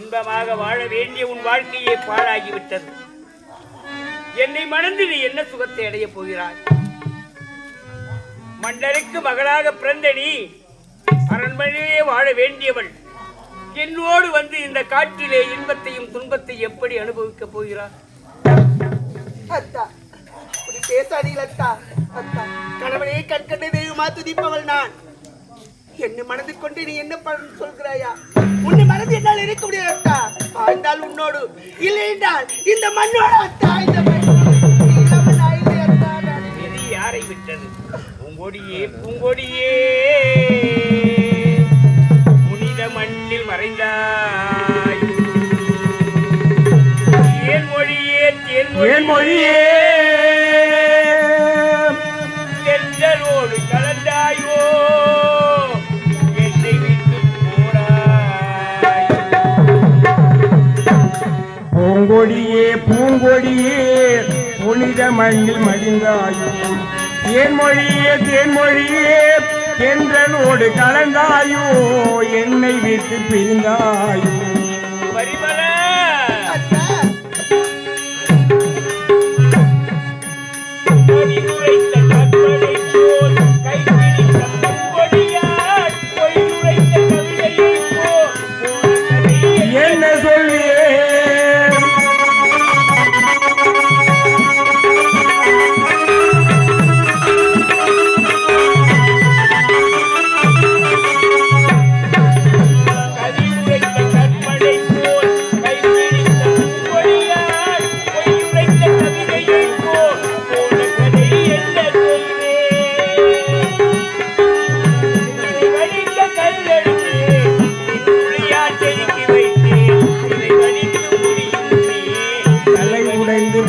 இன்பமாக வாழ வேண்டிய உன் வாழ்க்கையே பாழாகிவிட்டது. என்னை மணந்து நீ என்ன சுகத்தை அடைய போகிறாய்? மன்னருக்கு மகளாக பிறந்த நீ அரண்மனையிலே வாழ வேண்டியவள் என்னோடு வந்து இந்த காட்டிலே இன்பத்தையும் துன்பத்தையும் எப்படி அனுபவிக்க போகிறார்? அத்தா, பேசாதீர்கள் அத்தா. அத்தா, கணவனே கற்கண்ட தெய்வமா துதிப்பவள் நான். என்னை மனது கொண்டு நீ என்ன சொல்கிறாயா? உன்னை மனது என்னால் இருக்க முடியாது அத்தா. வாழ்ந்தால் உன்னோடு, இல்லை என்றால் இந்த மண்ணோட அத்தா. இந்த எது யாரை விட்டது? பூங்கொடியே பூங்கொடியே புனித மண்ணில் மறைந்தாய். தேன்மொழியே தேன்மொழியே தென்றலோடு கலந்தாயோ என்னை விட்டு போனாய். பூங்கொடியே பூங்கொடியே புனித மண்ணில் மடிந்தாயோ தேன்மொழியே தேன்மொழியே தென்றலோடு கலந்தாயோ என்னை விட்டு பிரிந்தாயோ. என்ன சொல்லியே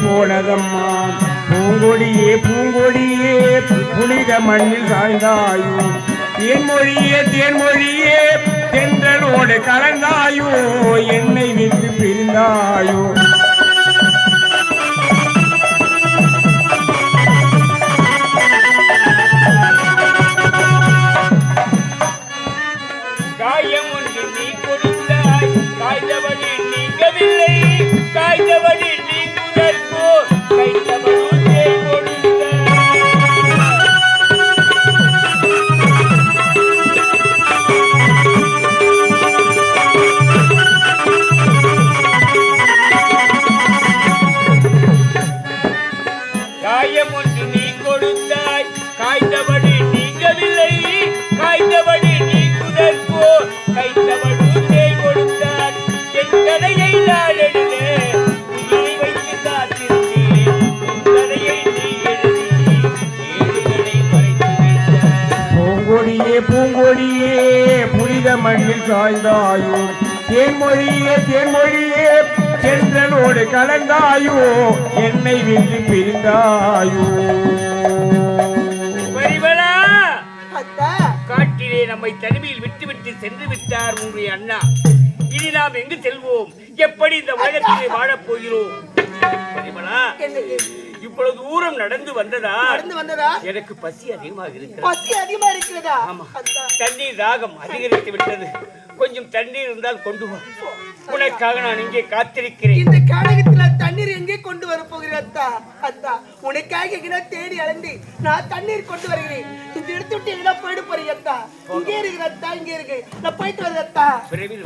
போனதம்மா. பூங்கொடியே பூங்கொடியே புனித மண்ணில் சாய்ந்தாயோ தேன்மொழியே தேன்மொழியே தென்றலோடு கலந்தாயோ என்னை விட்டு பிரிந்தாயோ. காயம் ஒன்று நீ கொடுத்தாய், காய்ந்தவனே நீங்கவில்லை, காய்ந்தவனே நீங்குதற்கோ கைத்தவனே கொடுத்தாய். காயம் ஒன்று நீ கொடுத்தாய், காய்ந்தவனே நீங்கவில்லை, காய்ந்தவனே நீங்குதற்கோ கைத்தவனே கொடுத்தாய். என் கதையை நான் எழுத உயிரை வைத்து காத்திருந்தேன், உன் கதையை நீ எழுதி ஏடுகளை மறைத்து வைத்தாய். பூங்கொடியே பூங்கொடியே புனித மண்ணில் சாய்ந்தாயோ தேன்மொழியே தேன்மொழியே தென்றலோடு கலந்தாயோ என்னை விட்டு பிரிந்தாயோ. பரிமளா, அத்தா, காட்டிலே நம்மை தனிமையில் விட்டுவிட்டு சென்று விட்டார் உங்களுடைய அண்ணா. இனி நாம் எங்கு செல்வோம்? எப்படி இந்த உலகத்திலே வாழப் போகிறோம்? பரிமளா, இப்பொழுது தூரம் நடந்து வந்ததா எனக்கு பசி அதிகமாக இருக்கிறது. பசி அதிகமா இருக்கிறதா? ஆமா, தண்ணீர் தாகம் அதிகரித்து விட்டது. கொஞ்சம் தண்ணீர் இருந்தால் கொண்டு வா, உனக்காக நான் இங்கே காத்திருக்கிறேன். இந்த காலகத்துல தண்ணீர் எங்கே கொண்டு வர போகிறேன் அத்தா? அத்தா, உனக்காக எங்க தேடி அலைந்து நான் தண்ணீர் கொண்டு வருகிறேன். இந்த இடத்து விட்டு எங்க போயிட்டு போறீங்க அத்தா? இங்கே இருக்கிற அத்தா, இங்கே இருக்கு, நான் போயிட்டு வரேன் அத்தா. விரைவில்